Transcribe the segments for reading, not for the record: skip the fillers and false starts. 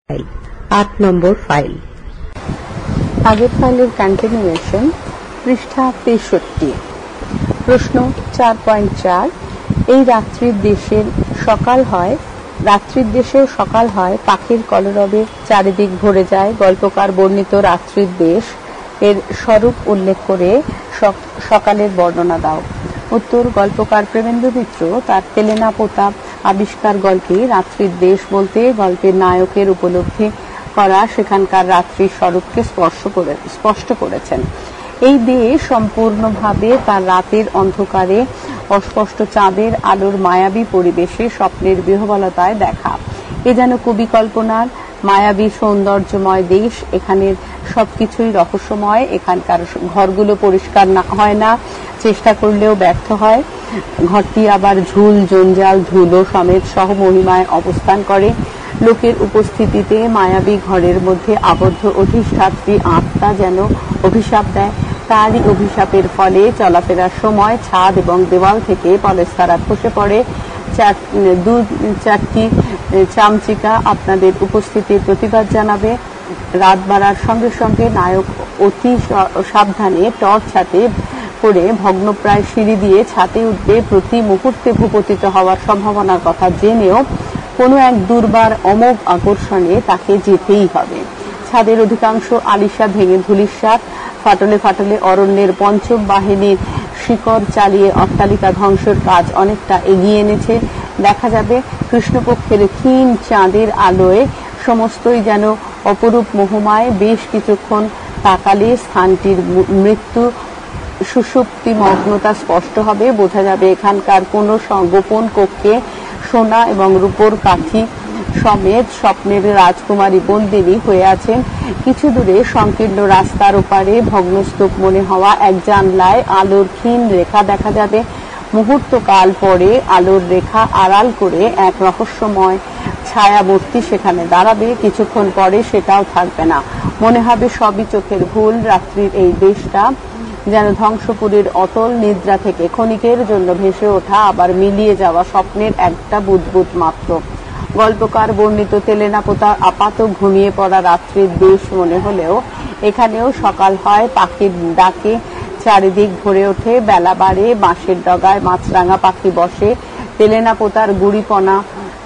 8 নম্বর file. আগের ফাইলের continuation, পৃষ্ঠা 63। প্রশ্ন 4.4। এই রাত্রির দেশের সকাল হয়, পাখির কলরবে চারিদিক ভরে যায়। গল্পকার বর্ণিত রাত্রির দেশ এর স্বরূপ উল্লেখ করে সকালের বর্ণনা দাও। উত্তর, গল্পকার প্রেমেন্দ্র মিত্র তার তেলেনা পোতা আবিষ্কার গল্পে রাত্রির দেশ বলতে গল্পের নায়কের উপলব্ধি করা সেখানকার রাত্রির স্বরূপকে স্পষ্ট করেছেন। এই দেশ সম্পূর্ণভাবে তার রাতের অন্ধকারে অস্পষ্ট চাঁদের আলোর মায়াবী পরিবেশে স্বপ্নের বিহ্বলতায় দেখা। এ যেন কবি কল্পনার মায়াবী সৌন্দর্যময় দেশ। এখানের সবকিছুই রহস্যময়। এখানকার ঘরগুলো পরিষ্কার হয় না, চেষ্টা করলেও ব্যর্থ হয়। ঘরটি আবার ঝুল, জঞ্জাল, ধুলো সমেত সহমহিমায় অবস্থান করে। লোকের উপস্থিতিতে মায়াবী ঘরের মধ্যে আবদ্ধ অধিষ্ঠাত্রী আত্মা যেন অভিশাপ দেয়। তারই অভিশাপের ফলে চলাফেরার সময় ছাদ এবং দেওয়াল থেকে পলেস্তারা খসে পড়ে। চারটি চামচিকা আপনাদের উপস্থিতির প্রতিবাদ জানাবে। রাত বাড়ার সঙ্গে সঙ্গে নায়ক অতি সাবধানে টর্চ হাতে করে ভগ্নপ্রায় সিঁড়ি দিয়ে ছাদে উঠবে। প্রতি মুহূর্তে ভূপতিত হওয়ার সম্ভাবনার কথা জেনেও কোনো এক দুর্বার অমোঘ আকর্ষণে তাকে যেতেই হবে। ছাদের অধিকাংশ আলিশা ভেঙে ধূলিসাৎ। ফাটলে ফাটলে অরণ্যের পঞ্চম বাহিনীর শিকড় চালিয়ে অট্টালিকা ধ্বংসের কাজ অনেকটা এগিয়ে এনেছে। দেখা যাবে কৃষ্ণপক্ষের ক্ষীণ চাঁদের আলোয় সমস্তই যেন অপরূপ মোহমায়। বেশ কিছুক্ষণ তাকালে স্থানটির মৃত্যু সুষুপ্তি মগ্নতা স্পষ্ট হবে। বোঝা যাবে এখানকার কোনো গোপন কক্ষে সোনা এবং রূপোর কাঠি সমেত স্বপ্নের রাজকুমারী বন্দিনী হয়ে আছেন। কিছু দূরে সংকীর্ণ রাস্তার ওপারে ভগ্নস্তূপ মনে হওয়া এক জানলায় আলোর ক্ষীণ রেখা দেখা যাবে। মুহূর্তকাল পরে আলোর রেখা আড়াল করে এক রহস্যময় ছায়ামূর্তি সেখানে দাঁড়াবে। কিছুক্ষণ পরে সেটাও থাকবে না। মনে হবে সবই চোখের ভুল। রাত্রির এই দেশটা যেন ধ্বংসপুরীর অতল নিদ্রা থেকে ক্ষণিকের জন্য ভেসে ওঠা আবার মিলিয়ে যাওয়া স্বপ্নের একটা বুদবুদ মাত্র। গল্পকার বর্ণিত তেলেনা পোতা আপাত ঘুমিয়ে পড়া রাত্রির দেশ মনে হলেও এখানেও সকাল হয়, পাখির ডাকে চারিদিক ভরে ওঠে। বেলা বাড়ে, বাঁশের ডগায় মাছরাঙা পাখি বসে। তেলেনা পোতার গুড়িপনা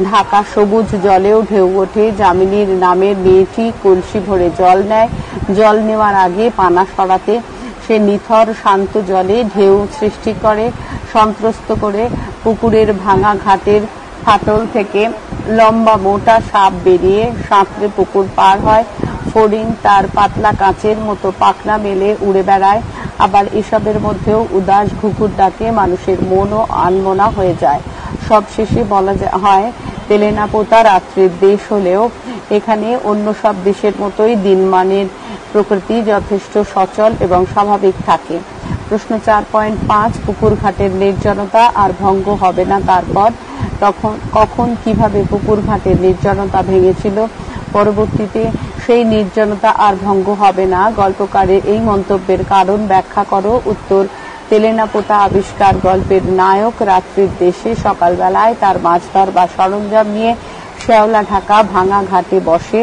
ঢাকা সবুজ জলেও ঢেউ ওঠে। যামিনীর নামের মেয়েটি কলসি ভরে জল নেয়। জল নেওয়ার আগে পানা সরাতে সে নিথর শান্ত জলে ঢেউ সৃষ্টি করে, সন্ত্রস্ত করে। পুকুরের ভাঙা ঘাটের ফাটল থেকে লম্বা মোটা সাপ বেরিয়ে সাঁতরে পুকুর পার হয়। ফড়িং তার পাতলা কাঁচের মতো পাখনা মেলে উড়ে বেড়ায়। আবার এসবের মধ্যেও উদাস ঘুঘুর ডাকে মানুষের মনও আনমনা হয়ে যায়। সবশেষে বলা হয় তেলেনা পোতা রাত্রির দেশ হলেও এখানে অন্য সব দেশের মতোই দিনমানের প্রকৃতি যথেষ্ট সচল এবং স্বাভাবিক থাকে। প্রশ্ন 4.5। পুকুর ঘাটের নির্জনতা আর ভঙ্গ হবে না তারপর? কখন কিভাবে পুকুর ঘাটের নির্জনতা ভেঙেছিল? পরবর্তীতে সেই নির্জনতা আর ভঙ্গ হবে না। গল্পকারের এই মন্তব্যের কারণ ব্যাখ্যা করো। উত্তর, তেলেনা পোতা আবিষ্কার গল্পের নায়ক রাত্রির দেশে সকালবেলায় তার মাছ ধরবার সরঞ্জাম নিয়ে শ্যাওলা ঢাকা ভাঙা ঘাটে বসে।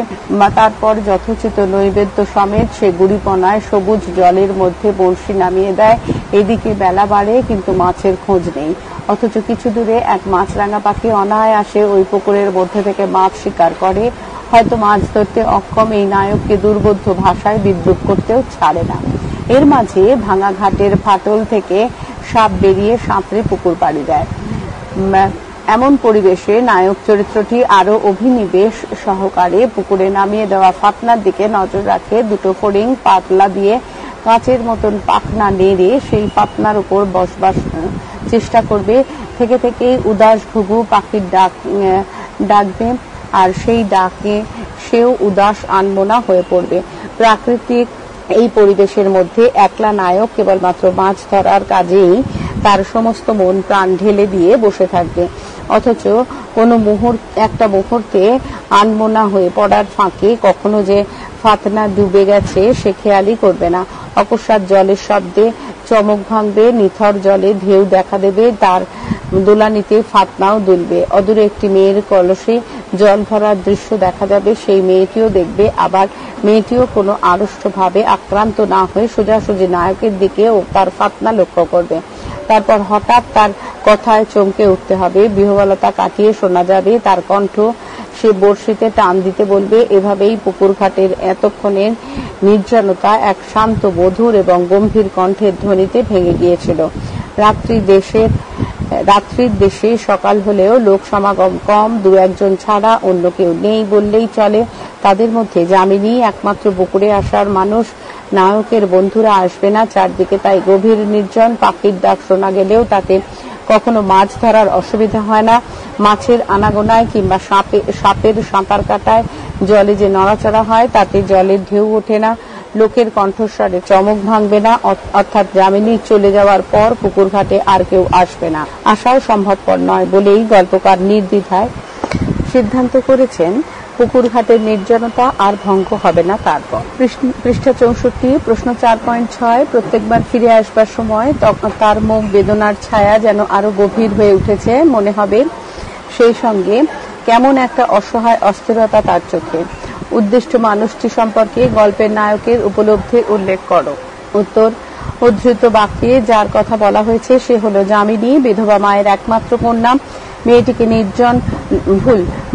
তারপর যথোচিত নৈবেদ্য সমেত সে গুড়িপনায় সবুজ জলের মধ্যে বড়শি নামিয়ে দেয়। এদিকে বেলা বাড়ে, কিন্তু মাছের খোঁজ নেই। অথচ কিছু দূরে এক মাছরাঙা পাখি অনায়াসে ওই পুকুরের মধ্যে থেকে মাছ শিকার করে। হয়তো মাছ ধরতে অক্ষম এই নায়ককে দুর্বোধ্য ভাষায় বিদ্রূপ করতেও ছাড়ে না। এর মাঝে ভাঙা ঘাটের ফাটল থেকে সাপ বেরিয়ে সাঁতরে পুকুর পাড়ি দেয়। এমন পরিবেশে নায়ক চরিত্রটি আরো অভিনিবেশ সহকারে পুকুরে নামিয়ে দেওয়া ফাতনার দিকে নজর রাখে। দুটো ফড়িং পাতলা দিয়ে কাঁচের মতন পাখনা নেড়ে সেই পাতনার উপর বসবার চেষ্টা করবে। থেকে থেকে উদাস ঘুঘু পাখির ডাকবে, আর সেই ডাকে সেও উদাস আনমনা হয়ে পড়বে। প্রাকৃতিক এই পরিবেশের মধ্যে একলা নায়ক কেবলমাত্র মাছ ধরার কাজেই তার সমস্ত মন প্রাণ ঢেলে দিয়ে বসে থাকবে। অথচ কোনো একটা মুহূর্তে আনমনা হয়ে পড়ার ফাঁকে কখনো যে ফাতনা ডুবে গেছে সে খেয়ালই করবে না। অকস্মাৎ জলের শব্দে চমক ভাঙবে, নিথর জলে ঢেউ দেখা দেবে, তার দোলানিতে ফাতনাও দুলবে। অদূরে একটি মেয়ের কলসে জল ভরার দৃশ্য দেখা যাবে। সেই মেয়েটিও দেখবে, আবার মেয়েটিও কোনো আড়ষ্ট ভাবে আক্রান্ত না হয়ে সোজাসুজি নায়কের দিকে ও তার ফাতনা লক্ষ্য করবে। তারপর হঠাৎ তার কথায় চমকে উঠতে হবে। বিহ্বলতা কাটিয়ে শোনা যাবে তার কণ্ঠ। সে বড়শিতে টান দিতে বলবে। এভাবেই পুকুর ঘাটের এতক্ষণের নির্জনতা এক শান্ত, মধুর এবং গম্ভীর কণ্ঠের ধ্বনিতে ভেঙে গিয়েছিল। রাত্রির দেশে সকাল হলেও লোক সমাগম কম, দু একজন ছাড়া অন্য কেউ নেই বললেই চলে। তাদের মধ্যে যামিনী একমাত্র পুকুরে আসার মানুষ। নায়কের বন্ধুরা আসবে না। চারদিকে তাই গভীর নির্জন। পাখির ডাক শোনা গেলেও তাতে কখনো মাছ ধরার অসুবিধা হয় না। মাছের আনাগোনায় কিংবা সাপের সাঁতার কাটায় জলে যে নড়াচড়া হয় তাতে জলের ঢেউ ওঠে না। লোকের কণ্ঠস্বরে চমক ভাঙবে না। অর্থাৎ যামিনী চলে যাওয়ার পর পুকুর ঘাটে আর কেউ আসবে না, আসাও সম্ভবপর নয় বলেই গল্পকার নির্দ্বিধায় সিদ্ধান্ত করেছেন পুকুর ঘাটের নির্জনতা আর ভঙ্গ হবে না। তারপর পৃষ্ঠা 64, প্রশ্ন 4.6। প্রত্যেকবার ফিরে আসবার সময় তার মুখ বেদনার ছায়া যেন আরো গভীর হয়ে উঠেছে মনে হবে। সেই সঙ্গে কেমন একটা অসহায় অস্থিরতা তার চোখে। উদ্দিষ্ট মানুষটি সম্পর্কে গল্পের নায়কের উপলব্ধির উল্লেখ করো। উত্তর, উদ্ধৃত বাক্যে যার কথা বলা হয়েছে সে হলো যামিনী, বিধবা মায়ের একমাত্র কন্যা।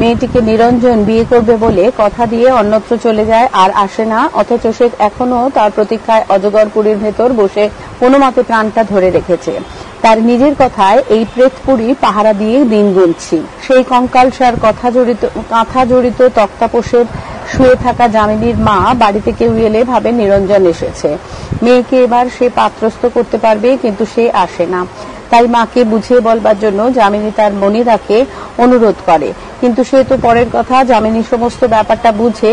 মেয়েটিকে নিরঞ্জন বিয়ে করবে বলে কথা দিয়ে অন্যত্র চলে যায়, আর আসে না। অথচ সে এখনো তার প্রতীক্ষায় অজগরপুরীর ভেতর বসে কোনো মতে প্রাণটা ধরে রেখেছে। তার নিজের কথায়, এই প্রেতপুরী পাহারা দিয়ে দিন গুনছি। সেই কঙ্কালসার কাঁথা জড়িত তক্তাপোষে শুয়ে থাকা যামিনীর মা বাড়িতে কেউ এলে ভাবে নিরঞ্জন এসেছে। মেয়েকে এবার সে পাত্রস্থ করতে পারবে, কিন্তু সে আসে না। তাই মাকে বুঝিয়ে বলবার জন্য যামিনী তার মনিরাকে অনুরোধ করে। কিন্তু সে তো পরের কথা। যামিনী সমস্ত ব্যাপারটা বুঝে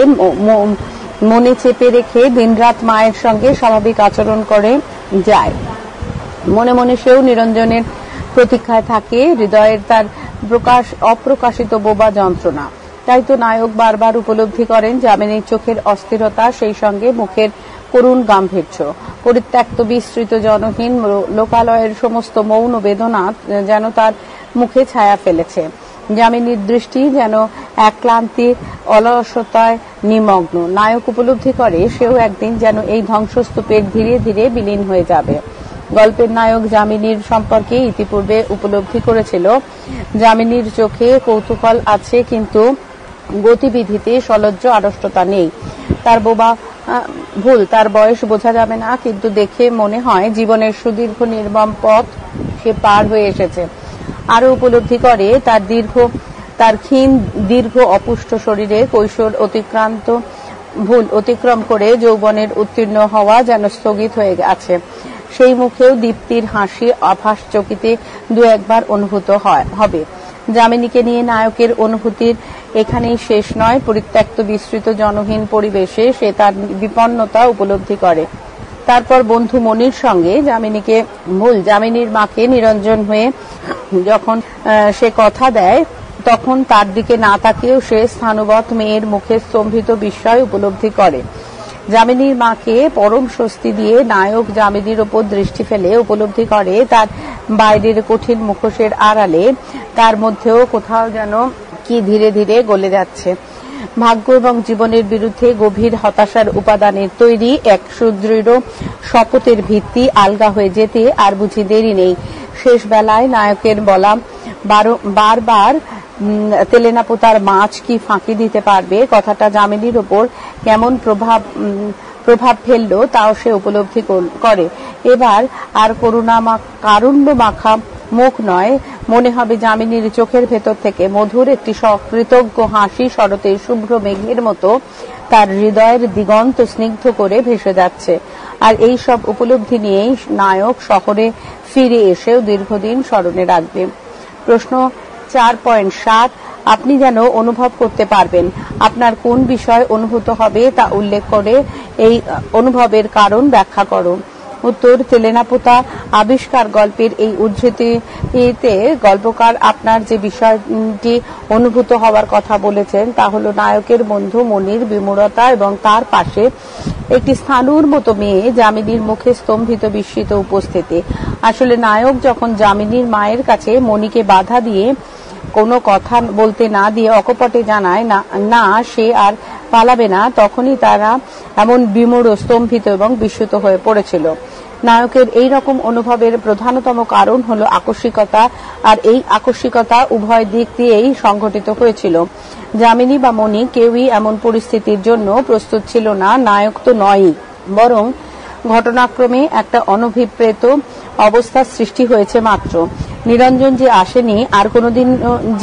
মনে চেপে রেখে দিনরাত মায়ের সঙ্গে স্বাভাবিক আচরণ করে যায়। মনে মনে সেও নিরঞ্জনের প্রতীক্ষায় থাকে। হৃদয়ের তার অপ্রকাশিত বোবা যন্ত্রণা। তাই তো নায়ক বারবার উপলব্ধি করেন যামিনীর চোখের অস্থিরতা, সেই সঙ্গে মুখের করুণ গাম্ভীর্য। পরিত্যক্ত, বিস্তৃত, জনহীন লোকালয়ের সমস্ত মৌন বেদনা যেন তার মুখে ছায়া ফেলেছে। যামিনীর দৃষ্টি যেন এক ক্লান্তি অলসতায় নিমগ্ন। নায়ক উপলব্ধি করে সেও একদিন যেন এই ধ্বংসস্তূপের ধীরে ধীরে বিলীন হয়ে যাবে। গল্পের নায়ক যামিনীর সম্পর্কে ইতিপূর্বে উপলব্ধি করেছিল যামিনীর চোখে কৌতূহল আছে, কিন্তু গতিবিধিতে সলজ্জ আড়ষ্টতা নেই। তার ভুল, তার বয়স বোঝা যাবে না, কিন্তু দেখে মনে হয় জীবনের সুদীর্ঘ নির্মম পথ সে পার হয়ে এসেছে। আরো উপলব্ধি করে তার ক্ষীণ দীর্ঘ অপুষ্ট শরীরে কৈশোর অতিক্রম করে যৌবনের উত্তীর্ণ হওয়া যেন স্থগিত হয়ে আছে। সেই মুখেও দীপ্তির হাসি আভাস চকিতে দু একবার অনুভূত হবে। যামিনীকে নিয়ে নায়কের অনুভূতির এখানেই শেষ নয়। পরিত্যক্ত, বিস্তৃত, জনহীন পরিবেশে সে তার বিপন্নতা উপলব্ধি করে। তারপর বন্ধু মনির সঙ্গে যামিনীর মাকে নিরঞ্জন হয়ে যখন সে কথা দেয়, তখন তার দিকে না তাকিয়েও সে স্থানবৎ মেয়ের মুখে স্তম্ভিত বিস্ময় উপলব্ধি করে। যামিনীর মাকে পরম স্বস্তি দিয়ে নায়ক যামিনীর ওপর দৃষ্টি ফেলে উপলব্ধি করে তার বাইরের কঠিন মুখোশের আড়ালে তার মধ্যেও কোথাও যেন কি ধীরে ধীরে গলে যাচ্ছে। ভাগ্য এবং জীবনের বিরুদ্ধে গভীর হতাশার উপাদানের তৈরি এক সুদৃঢ় শপথের ভিত্তি আলগা হয়ে যেতে আর বুঝি দেরি নেই। শেষ বেলায় নায়কের বলা বারবার তেলেনা পোতার মাছ কি ফাঁকি দিতে পারবে কথাটা যামিনীর ওপর কেমন প্রভাব ফেললো তাও সে উপলব্ধি করে। এবার আর কারুণ্য মাখা মুখ নয়, মনে হবে যামিনীর চোখের ভেতর থেকে মধুর একটি সকৃতজ্ঞ হাসি শরতের শুভ্র মেঘের মতো তার হৃদয়ের দিগন্ত স্নিগ্ধ করে ভেসে যাচ্ছে। আর এই সব উপলব্ধি নিয়েই নায়ক শহরে ফিরে এসেও দীর্ঘদিন স্মরণে রাখবে। প্রশ্ন 4.7, আপনি যেন অনুভব করতে পারবেন আপনার কোন বিষয় অনুভূত হবে তা উল্লেখ করে এই অনুভবের কারণ ব্যাখ্যা করো। উত্তর, তেলেনা পোতা আবিষ্কার গল্পের এই উদ্ধৃতিতে গল্পকার আপনার যে বিষয়টি অনুভূত হওয়ার কথা বলেছেন তা হল নায়কের বন্ধু মনির বিমূঢ়তা এবং তার পাশে একটি স্থাণুর মতো মেয়ে যামিনীর মুখে স্তম্ভিত বিস্মিত উপস্থিতি। আসলে নায়ক যখন যামিনীর মায়ের কাছে মণিকে বাধা দিয়ে কোনো কথা বলতে না দিয়ে অকপটে জানায় না সে আর পালাবে না, তখনই তারা এমন বিমূঢ়, স্তম্ভিত এবং বিস্মিত হয়ে পড়েছিল। নায়কের এই রকম অনুভবের প্রধানতম কারণ হলো আকস্মিকতা, আর এই আকস্মিকতা উভয় দিক দিয়েই সংঘটিত হয়েছিল। যামিনী বা মণি কেউই এমন পরিস্থিতির জন্য প্রস্তুত ছিল না, নায়ক তো নয়ই, বরং ঘটনাক্রমে একটা অনভিপ্রেত অবস্থার সৃষ্টি হয়েছে মাত্র। নিরঞ্জন যে আসেনি, আর কোনোদিন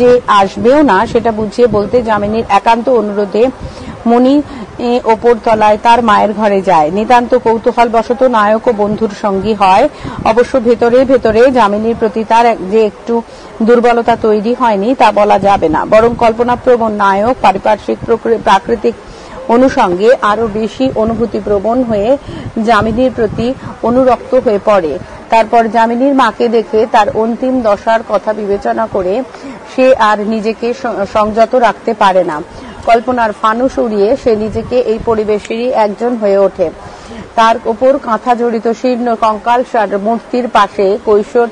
যে আসবেও না, সেটা বুঝিয়ে বলতে যামিনীর একান্ত অনুরোধে মণি ওপর তলায় তার মায়ের ঘরে যায়। নিতান্ত কৌতূহল বশত নায়ক ও বন্ধুর সঙ্গী হয়। অবশ্য ভেতরে ভেতরে যামিনীর প্রতি তার যে একটু দুর্বলতা তৈরি হয়নি তা বলা যাবে না, বরং কল্পনাপ্রবণ নায়ক পারিপার্শ্বিক প্রাকৃতিক অনুষঙ্গে আরো বেশি অনুভূতিপ্রবণ হয়ে যামিনীর প্রতি অনুরক্ত হয়ে পড়ে। তারপর যামিনীর মাকে দেখে তার অন্তিম দশার কথা বিবেচনা করে সে আর নিজেকে সংযত রাখতে পারে না। কল্পনার ফানুস উড়িয়ে সে নিজেকে এই পরিবেশেরই একজন হয়ে ওঠে। তার উপর কাঁথা জড়িত শীর্ণ কঙ্কালসার মূর্তির পাশে কৈশোর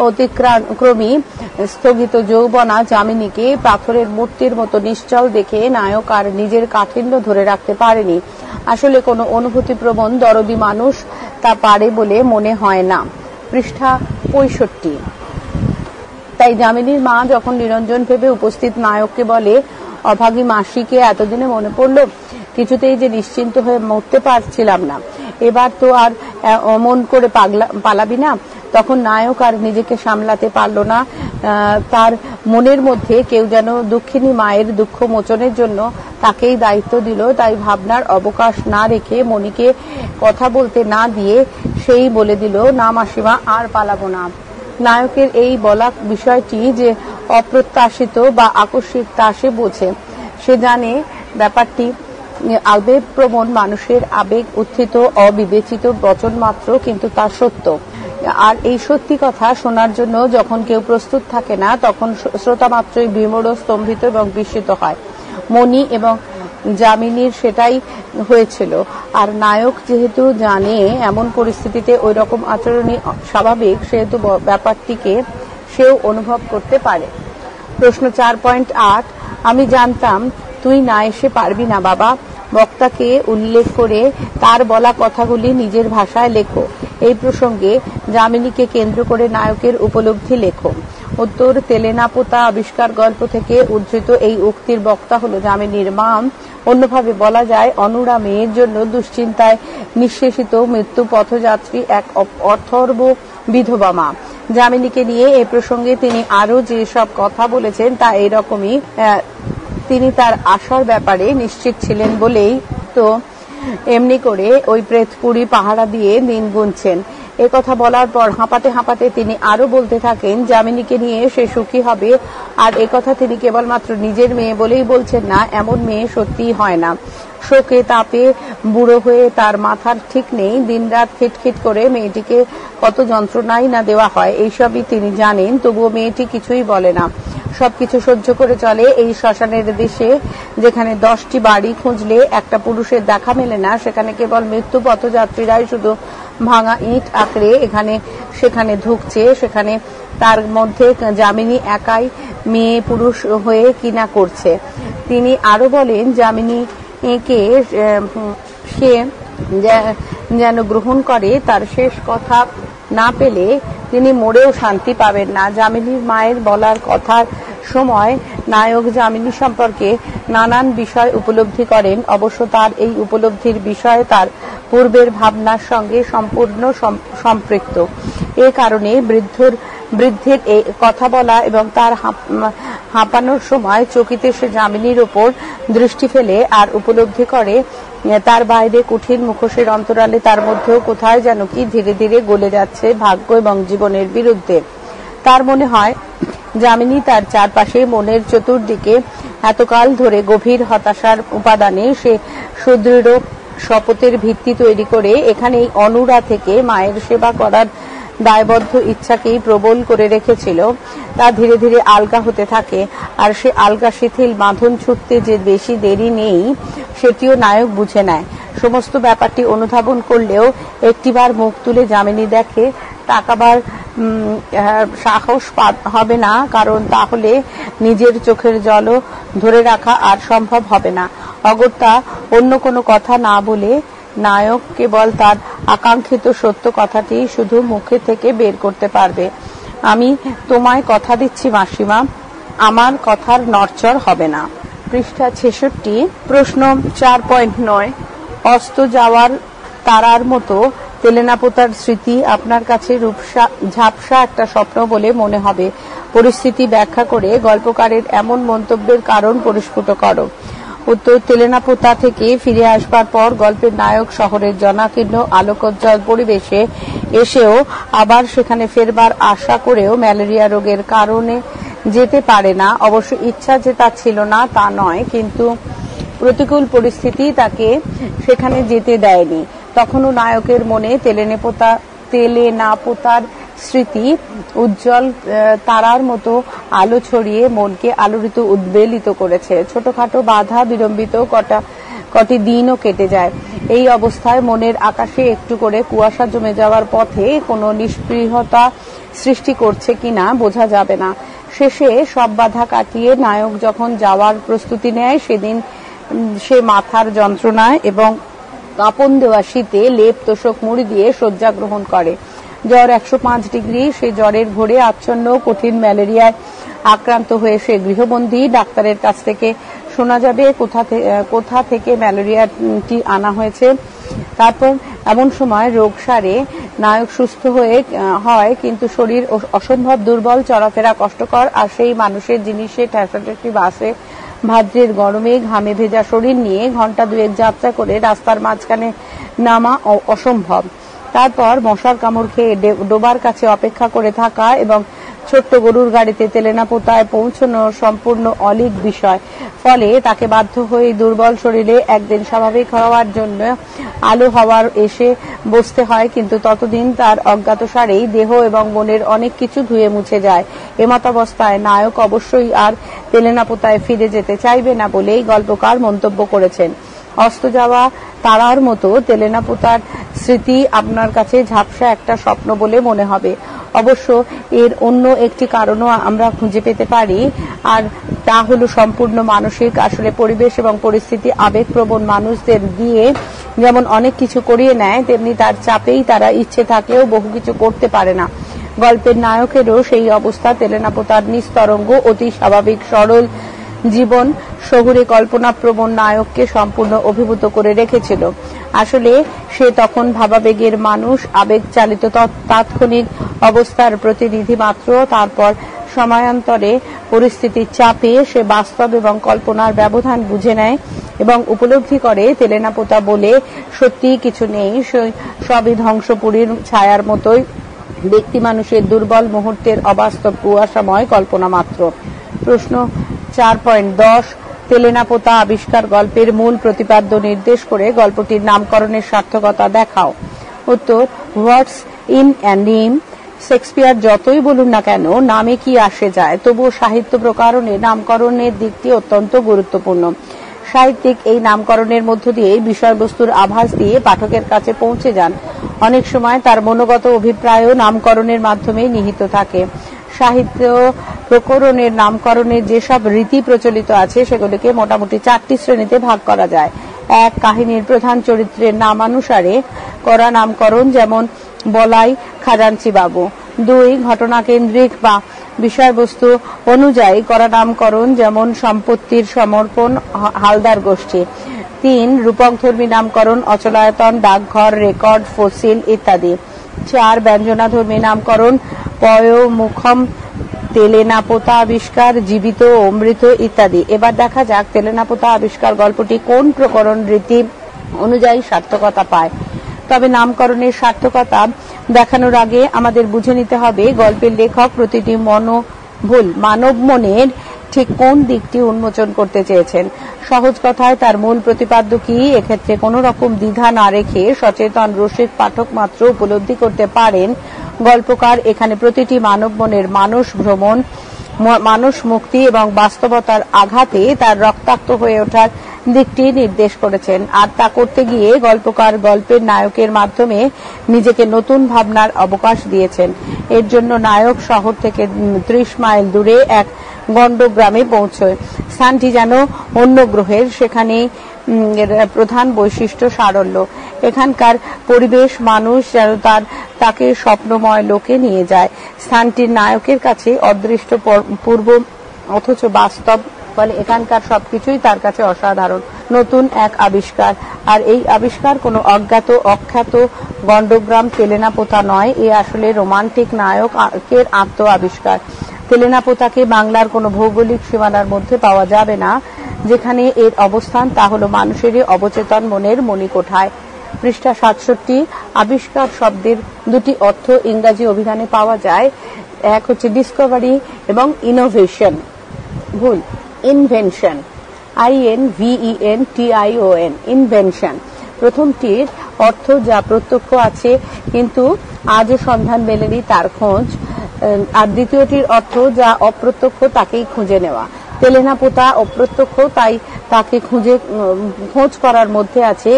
অতিক্রমী স্থগিত যৌবনা যামিনীকে পাথরের মূর্তির মতো নিশ্চল দেখে নায়ক আর নিজের কাঠিন্য ধরে রাখতে পারেনি। আসলে কোনো অনুভূতিপ্রবণ দরদি মানুষ তা পারে বলে মনে হয় না। পৃষ্ঠা 65। তাই যামিনীর মা যখন নিরঞ্জন ভেবে উপস্থিত নায়ককে বলে, অভাগী মাসিকে এতদিনে মনে পড়লো, কিছুতেই যে নিশ্চিন্ত হয়ে মরতে পারছিলাম না, এবার তো আর অমন করে পালাবি না, তখন নায়ক আর নিজেকে সামলাতে পারল না। তার মনের মধ্যে কেউ যেন দুঃখিনী মায়ের দুঃখ মোচনের জন্য তাকেই দায়িত্ব দিল। তাই ভাবনার অবকাশ না রেখে মণিকে কথা বলতে না দিয়ে সেই বলে দিল, না মাসিমা, আর পালাবো না। নায়কের এই বলা বিষয়টি যে অপ্রত্যাশিত বা আকস্মিক তা সে বোঝে। সে জানে ব্যাপারটি আবেগপ্রবণ মানুষের আবেগ উত্থিত অবিবেচিত বচন মাত্র, কিন্তু তা সত্য। আর এই সত্যি কথা শোনার জন্য যখন কেউ প্রস্তুত থাকে না, তখন শ্রোতা মাত্রই বিমূঢ়, স্তম্ভিত এবং বিস্মিত হয়। মণি এবং যামিনীর সেটাই হয়েছিল। আর নায়ক যেহেতু জানে এমন পরিস্থিতিতে ওই রকম আচরণই স্বাভাবিক, সেহেতু ব্যাপারটিকে সেও অনুভব করতে পারে। প্রশ্ন 4.8। আমি জানতাম তুই না এসে পারবি না বাবা। বক্তাকে উল্লেখ করে তার বলা কথাগুলি নিজের ভাষায় লেখো। এই প্রসঙ্গে যামিনীকে কেন্দ্র করে নায়কের উপলব্ধি লেখো। উত্তর। তেলেনাপোতা আবিষ্কার গল্প থেকে উদ্ধৃত এই উক্তির বক্তা হলো যামিনীর মা। অন্যভাবে বলা যায়, অনুরা মেয়ের জন্য দুশ্চিন্তায় নিঃশেষিত মৃত্যু পথযাত্রী এক অথর্ব বিধবা মা। যামিনীকে নিয়ে এই প্রসঙ্গে তিনি আরো যে সব কথা বলেছেন তা এইরকমই। তিনি তার আশার ব্যাপারে নিশ্চিত ছিলেন বলেই তো এমনি করে ওই প্রেতপুরী পাহারা দিয়ে দিন গুনছেন। এ কথা বলার পর হাঁপাতে হাঁপাতে তিনি আরো বলতে থাকেন, যামিনীকে নিয়ে সে সুখী হবে। আর একথা তিনি কেবলমাত্র নিজের মেয়ে বলেই বলছেন না, এমন মেয়ে সত্যিই হয় না। শোকে তাপে বুড়ো হয়ে তার মাথার ঠিক নেই, দিনরাত খিটখিট করে মেয়েটিকে কত যন্ত্রণাই না দেওয়া হয়, এইসবই তিনি জানেন। তবুও মেয়েটি কিছুই বলে না, সবকিছু সহ্য করে চলে। এই শ্মশানের দেশে যেখানে 10টি বাড়ি খুঁজলে একটা পুরুষের দেখা মেলে না, সেখানে কেবল মৃত্যু পথযাত্রীরাই শুধু ভাঙা ইট আঁকড়ে এখানে সেখানে ধুকছে। সেখানে তার মধ্যে যামিনী একাই মেয়ে পুরুষ হয়ে কিনা করছে। তিনি আরো বলেন, যামিনীকে সে যেন গ্রহণ করে, তার শেষ কথা না পেলে তিনি মরেও শান্তি পাবেন না। যামিনীর মায়ের বলার কথার সময় নায়ক যামিনী সম্পর্কে নানান বিষয় উপলব্ধি করেন। অবশ্য তার এই উপলব্ধির বিষয় তার পূর্বের ভাবনার সঙ্গে সম্পূর্ণ সম্পৃক্ত। এ কারণে বৃদ্ধের এই কথা বলা এবং তার হাঁপানোর সময় চকিতে সে যামিনীর ওপর দৃষ্টি ফেলে আর উপলব্ধি করে তার বাইরে কঠিন মুখোশের অন্তরালে তার মধ্যেও কোথায় যেন কি ধীরে ধীরে গলে যাচ্ছে ভাগ্য এবং জীবনের বিরুদ্ধে। তার মনে হয় যামিনী তার চারপাশে মনের চতুর্দিকে এতকাল ধরে গভীর হতাশার উপাদানে সে সুদৃঢ় শপথের ভিত্তি তৈরি করে এখানেই অনুরা থেকে মায়ের সেবা করার দায়বদ্ধ ইচ্ছাকেই প্রবল করে রেখেছিল তা ধীরে ধীরে আলগা হতে থাকে, আর সে আলগা শিথিল বাঁধন ছুটতে যে বেশি দেরি নেই সেটিও নায়ক বুঝে নেয়। সমস্ত ব্যাপারটি অনুধাবন করলেও একটিবার মুখ তুলে যামিনী দেখে তাকাবার সাহস হবে না, কারণ তাহলে নিজের চোখের জলও ধরে রাখা আর সম্ভব হবে না। অগত্যা অন্য কোনো কথা না বলে নায়ক কেবল তার আকাঙ্ক্ষিত সত্য কথাটি শুধু মুখে থেকে বের করতে পারবে। আমি তোমায় কথা দিচ্ছি মাসিমা, আমার কথার নড়চড় হবে না। পৃষ্ঠা 66। প্রশ্ন 4.9। অস্ত যাওয়ার তারার মতো তেলেনাপোতার স্মৃতি আপনার কাছে ঝাপসা একটা স্বপ্ন বলে মনে হবে। পরিস্থিতি ব্যাখ্যা করে গল্পকারের এমন মন্তব্যের কারণ পরিস্ফুট করো। উত্তর: তেলেনাপোতা থেকে ফিরে আসবার পর গল্পের নায়ক শহরের জনাকীর্ণ আলোকোজ্জ্বল পরিবেশে এসেও আবার সেখানে ফেরবার আশা করেও ম্যালেরিয়া রোগের কারণে যেতে পারে না। অবশ্য ইচ্ছা যে তার ছিল না তা নয়, কিন্তু প্রতিকূল পরিস্থিতি তাকে সেখানে যেতে দেয়নি। তখনও নায়কের মনে তেলেনাপোতার স্মৃতি উজ্জ্বল তারার মতো আলো ছড়িয়ে মনকে আলোড়িত উদ্বেলিত করেছে। ছোটখাটো বাধা বিলম্বিত কটি দিনও কেটে যায়। এই অবস্থায় মনের আকাশে একটু করে কুয়াশা জমে যাওয়ার পথে কোনো নিষ্পৃহতা সৃষ্টি করছে কিনা বোঝা যাবে না। শেষে সব বাধা কাটিয়ে নায়ক যখন যাওয়ার প্রস্তুতি নেয়, সেদিন সে মাথার যন্ত্রণায় এবং কাঁপন দেওয়া শীতে লেপ তোষক মুড়ি দিয়ে শয্যা গ্রহণ করে। জ্বর 105 ডিগ্রি। সে জ্বরের ঘোরে আচ্ছন্ন কঠিন ম্যালেরিয়ায় আক্রান্ত হয়ে সে গৃহবন্দী। ডাক্তারের কাছ থেকে শোনা যাবে কোথা থেকে ম্যালেরিয়াটি আনা হয়েছে। তারপর এমন সময় রোগ সারে নায়ক সুস্থ হয়, কিন্তু শরীর অসম্ভব দুর্বল, চলাফেরা কষ্টকর। আর সেই মানুষের জিনিসে ঠেসাঠেসি বাসে ভাদ্রের গরমে ঘামে ভেজা শরীর নিয়ে ঘন্টা দুয়েক যাত্রা করে রাস্তার মাঝখানে নামা অসম্ভব। তারপর মশার কামড় খেয়ে ডোবার কাছে অপেক্ষা করে থাকা এবং ছোট্ট গরুর গাড়িতে তেলেনাপোতায় পৌঁছানো সম্পূর্ণ অলীক বিষয়। ফলে তাকে বাধ্য হয়ে দুর্বল শরীরে একদিন স্বাভাবিক হওয়ার জন্য আলো হওয়ার এসে বসতে হয়, কিন্তু ততদিন তার অজ্ঞাতসারেই দেহ এবং মনের অনেক কিছু ধুয়ে মুছে যায়। এমতাবস্থায় নায়ক অবশ্যই আর তেলেনাপোতায় ফিরে যেতে চাইবে না বলেই গল্পকার মন্তব্য করেছেন। অস্ত যাওয়া তারার মতো তেলেনাপোতার স্মৃতি আপনার কাছে ঝাপসা একটা স্বপ্ন বলে মনে হবে। অবশ্য এর অন্য একটি কারণও আমরা খুঁজে পেতে পারি, আর তা হলো সম্পূর্ণ মানসিক। আসলে পরিবেশ এবং পরিস্থিতি আবেগপ্রবণ মানুষদের দিয়ে যেমন অনেক কিছু করিয়ে নেয়, তেমনি তার চাপেই তারা ইচ্ছে থাকলেও বহু কিছু করতে পারে না। গল্পের নায়কেরও সেই অবস্থা। তেলেনাপোতার নিস্তরঙ্গ অতি স্বাভাবিক সরল জীবন শহুরে কল্পনাপ্রবণ নায়ককে সম্পূর্ণ অভিভূত করে রেখেছিল। আসলে সে তখন ভাবাবেগের মানুষ, আবেগ চালিত তাৎক্ষণিক অবস্থার প্রতিনিধি মাত্র। তারপর সময়ান্তরে পরিস্থিতির চাপে সে বাস্তব এবং কল্পনার ব্যবধান বুঝে নেয় এবং উপলব্ধি করে তেলেনাপোতা বলে সত্যি কিছু নেই, সবই ধ্বংসপুরীর ছায়ার মতোই ব্যক্তি মানুষের দুর্বল মুহূর্তের অবাস্তব কুয়াশাময় কল্পনা মাত্র। প্রশ্ন 4.10। তেলেনাপোতা আবিষ্কার গল্পের মূল প্রতিপাদ্য নির্দেশ করে গল্পটির নামকরণের সার্থকতা দেখাও। উত্তর: হোয়াটস ইন এ নেম। শেক্সপিয়ার যতই বলুন না কেন নামে কি আসে যায়, তবুও সাহিত্য প্রকারণে নামকরণের দিকটি অত্যন্ত গুরুত্বপূর্ণ। সাহিত্যিক এই নামকরণের মধ্য দিয়ে বিষয়বস্তুর আভাস দিয়ে পাঠকের কাছে পৌঁছে যান। অনেক সময় তার মনোগত অভিপ্রায়ও নামকরণের মাধ্যমে নিহিত থাকে। সাহিত্য প্রকরণের নামকরণের যেসব রীতি প্রচলিত আছে সেগুলিকে মোটামুটি 4টি শ্রেণীতে ভাগ করা যায়। 1. কাহিনীর প্রধান চরিত্রের নামানুসারে করা নামকরণ, যেমন বলাই খাজাঞ্চি বাবু। 2. ঘটনা কেন্দ্রিক বা বিষয়বস্তু অনুযায়ী করা নামকরণ, যেমন সম্পত্তির সমর্পণ হালদার গোষ্ঠী। 3. রূপকধর্মী নামকরণ, অচলায়তন, ডাকঘর, রেকর্ড, ফসিল ইত্যাদি। 4. ব্যঞ্জনাধর্মী নামকরণ, পয়োমুখম, তেলেনাপোতা আবিষ্কার, জীবিত, অমৃত ইত্যাদি। এবার দেখা যাক তেলেনাপোতা আবিষ্কার গল্পটি কোন প্রকরণ রীতি অনুযায়ী সার্থকতা পায়। তবে নামকরণের সার্থকতা দেখানোর আগে আমাদের বুঝে নিতে হবে গল্পের লেখক প্রতিটি মানব মনের ঠিক কোন দিকটি উন্মোচন করতে চেয়েছেন। সহজ কথায় তার মূল প্রতিপাদ্য কি, এক্ষেত্রে কোন রকম দ্বিধা না রেখে সচেতন রসিক পাঠক মাত্র উপলব্ধি করতে পারেন গল্পকার এখানে প্রতিটি মানব মনের মানস ভ্রমণ, মানস মুক্তি এবং বাস্তবতার আঘাতে তার রক্তাক্ত হয়ে ওঠার দিকটি নির্দেশ করেছেন। আর তা করতে গিয়ে গল্পকার গল্পের নায়কের মাধ্যমে নিজেকে নতুন ভাবনার অবকাশ দিয়েছেন। এর জন্য নায়ক শহর থেকে 30 মাইল দূরে এক গণ্ডগ্রামে পৌঁছয়। স্থানটি যেন অন্য গ্রহের, সেখানে প্রধান বৈশিষ্ট্য সারল্য। এখানকার পরিবেশ, মানুষ যেন তাকে স্বপ্নময় লোকে নিয়ে যায়। স্থানটির নায়কের কাছে অদৃষ্ট পূর্ব অথচ বাস্তব, ফলে এখানকার সবকিছুই তার কাছে অসাধারণ, নতুন এক আবিষ্কার। আর এই আবিষ্কার কোনো অজ্ঞাত অখ্যাত গণ্ডগ্রাম তেলেনাপোতা নয়, এ আসলে রোমান্টিক নায়কের আত্ম আবিষ্কার। তেলেনাপোতাকে বাংলার কোনো ভৌগোলিক সীমানার মধ্যে পাওয়া যাবে না। যেখানে এর অবস্থান তা হলো মানুষেরই অবচেতন মনের মণিকোঠায়। পৃষ্ঠা 67। আবিষ্কার শব্দের দুটি অর্থ ইংরাজি অভিধানে পাওয়া যায়। এক হচ্ছে ডিসকভারি এবং ইনোভেশন। ভুল, ইনভেনশন, INVENTION, ইনভেনশন। প্রথমটির অর্থ যা প্রত্যক্ষ আছে কিন্তু আজও সন্ধান মেলেনি তার খোঁজ, আর দ্বিতীয়টির অর্থ যা অপ্রত্যক্ষ তাকেই খুঁজে নেওয়া। তেলেনাপোতা অপ্রত্যক্ষ, তাই তাকে খোঁজ করার মধ্যে আছে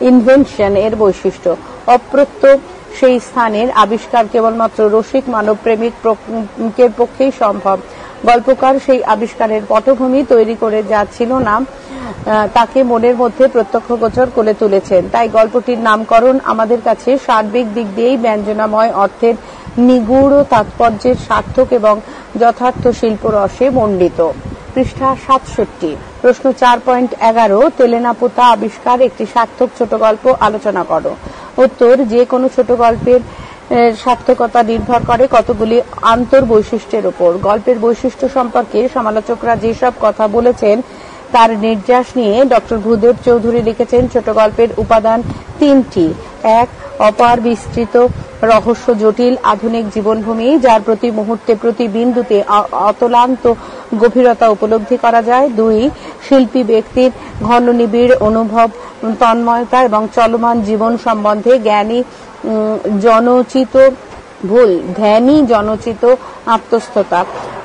ইনভেনশন এর বৈশিষ্ট্য। অপ্রত্যক্ষ সেই স্থানের আবিষ্কার কেবলমাত্র রসিক মানব প্রেমিকের পক্ষেই সম্ভব। গল্পকার সেই আবিষ্কারের পটভূমি তৈরি করে যা ছিল না তাকে মনের মধ্যে প্রত্যক্ষগোচর করে তুলেছেন। তাই গল্পটির নামকরণ আমাদের কাছে সার্বিক দিক দিয়েই ব্যঞ্জনাময়, অর্থের নিগূঢ় তাৎপর্যের সার্থক এবং যথার্থ শিল্পরসে মণ্ডিত। পৃষ্ঠা 67। প্রশ্ন 4.11। তেলেনাপোতা আবিষ্কার একটি সার্থক ছোট গল্প আলোচনা করো। উত্তর, যে কোনো ছোট গল্পের সার্থকতা নির্ভর করে কতগুলি আন্তর বৈশিষ্ট্যের উপর। গল্পের বৈশিষ্ট্য সম্পর্কে সমালোচকরা যেসব কথা বলেছেন তার নির্যাস নিয়ে ডক্টর ভূদেব চৌধুরী লিখেছেন, ছোট গল্পের উপাদান 3টি। 1. অপার বিস্তৃত রহস্য জটিল আধুনিক জীবনভূমি, যার প্রতি মুহূর্তে প্রতি বিন্দুতে অতলান্ত গভীরতা উপলব্ধি করা যায়। 2. শিল্পী ব্যক্তির ঘন নিবিড় অনুভব, তন্ময়তা এবং চলমান জীবন সম্বন্ধে ধ্যানী জনচিত আত্মস্থতা।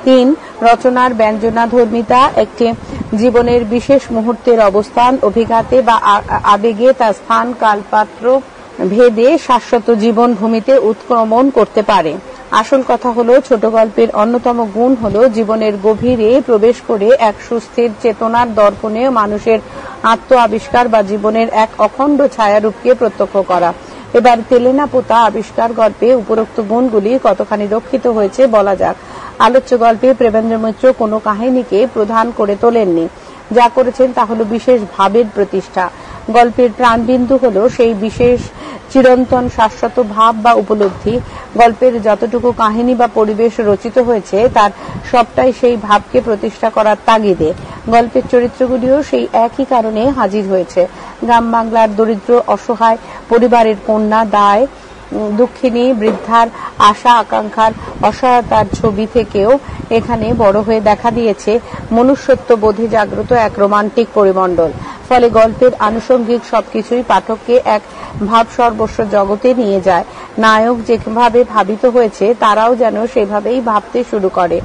3. রচনার ব্যঞ্জনাধর্মিতা, একটি জীবনের বিশেষ মুহূর্তের অবস্থান, অভিঘাতে বা আবেগে তা স্থান কাল পাত্র ভেদে শাশ্বত জীবন ভূমিতে উৎক্রমণ করতে পারে। আসল কথা হলো, ছোট গল্পের অন্যতম গুণ হলো জীবনের গভীরে প্রবেশ করে এক সুস্থির চেতনার দর্পণে মানুষের আত্ম আবিষ্কার বা জীবনের এক অখণ্ড ছায়ারূপকে প্রত্যক্ষ করা। এবার তেলেনাপোতা আবিষ্কার গল্পে উপরোক্ত গুণগুলি কতখানি রক্ষিত হয়েছে বলা যাক। আলোচ্য গল্পে প্রেমেন্দ্র মিত্র কোনো কাহিনীকে প্রধান করে তোলেননি। যা করেছেন তা হলো বিশেষ ভাবের প্রতিষ্ঠা। গল্পের প্রাণবিন্দু হলো সেই বিশেষ চিরন্তন শাশ্বত ভাব বা উপলব্ধি। গল্পের যতটুকু কাহিনী বা পরিবেশ রচিত হয়েছে তার সবটাই সেই ভাবকে প্রতিষ্ঠা করার তাগিদে। গল্পের চরিত্রগুলিও সেই একই কারণে হাজির হয়েছে। গ্রাম বাংলার দরিদ্র অসহায় পরিবারের কন্যা, দায় দুঃখিনী বৃদ্ধার আশা আকাঙ্ক্ষার অসহায়তার ছবি থেকেও এখানে বড় হয়ে দেখা দিয়েছে মনুষ্যত্ব বোধে জাগ্রত এক রোমান্টিক পরিমণ্ডল। ফলে গল্পের আনুষঙ্গিক সবকিছুই পাঠককে এক ভাব সর্বস্ব জগতে নিয়ে যায়। নায়ক যেভাবে ভাবিত হয়েছে তারাও যেন সেভাবেই ভাবতে শুরু করে।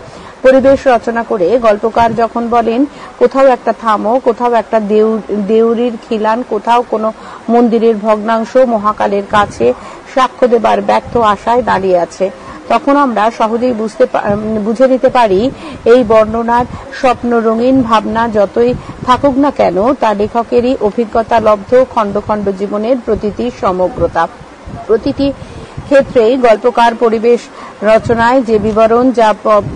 পরিবেশ রচনা করে গল্পকার যখন বলেন, কোথাও একটা থামো, কোথাও একটা দেউরির খিলান, কোথাও কোনো মন্দিরের ভগ্নাংশ মহাকালের কাছে সাক্ষ্য দেবার ব্যর্থ আশায় দাঁড়িয়ে আছে, তখন আমরা সহজেই বুঝে নিতে পারি এই বর্ণনার স্বপ্ন রঙিন ভাবনা যতই থাকুক না কেন তা লেখকেরই অভিজ্ঞতা লব্ধ খণ্ড খণ্ড জীবনের প্রতিটি সমগ্রতা। প্রতিটি ক্ষেত্রেই গল্পকার পরিবেশ রচনায় যে বিবরণ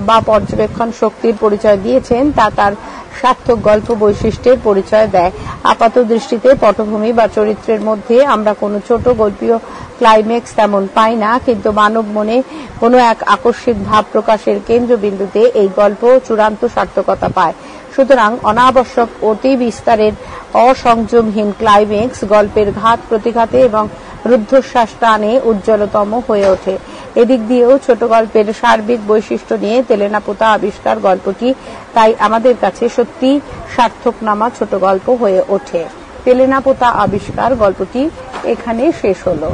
বা পর্যবেক্ষণ শক্তির পরিচয় দিয়েছেন তা তার সার্থক গল্প বৈশিষ্ট্যের পরিচয় দেয়। আপাত দৃষ্টিতে পটভূমি বা চরিত্রের মধ্যে আমরা কোনো ছোট গল্পীয় ক্লাইম্যাক্স তেমন পাই না, কিন্তু মানব মনে কোনো এক আকস্মিক ভাব প্রকাশের কেন্দ্রবিন্দুতে এই গল্প চূড়ান্ত সার্থকতা পায়। সুতরাং অনাবশ্যক অতি বিস্তারের অসংযমহীন ক্লাইম্যাক্স গল্পের ঘাত প্রতিঘাতে এবং রুদ্ধশ্বাস টানে উজ্জ্বলতম হয়ে ওঠে। এদিক দিয়েও ছোট গল্পের সার্বিক বৈশিষ্ট্য নিয়ে তেলেনাপোতা আবিষ্কার গল্পটি তাই আমাদের কাছে সত্যি সার্থকনামা ছোট গল্প হয়ে ওঠে। তেলেনাপোতা আবিষ্কার গল্পটি এখানে শেষ হলো।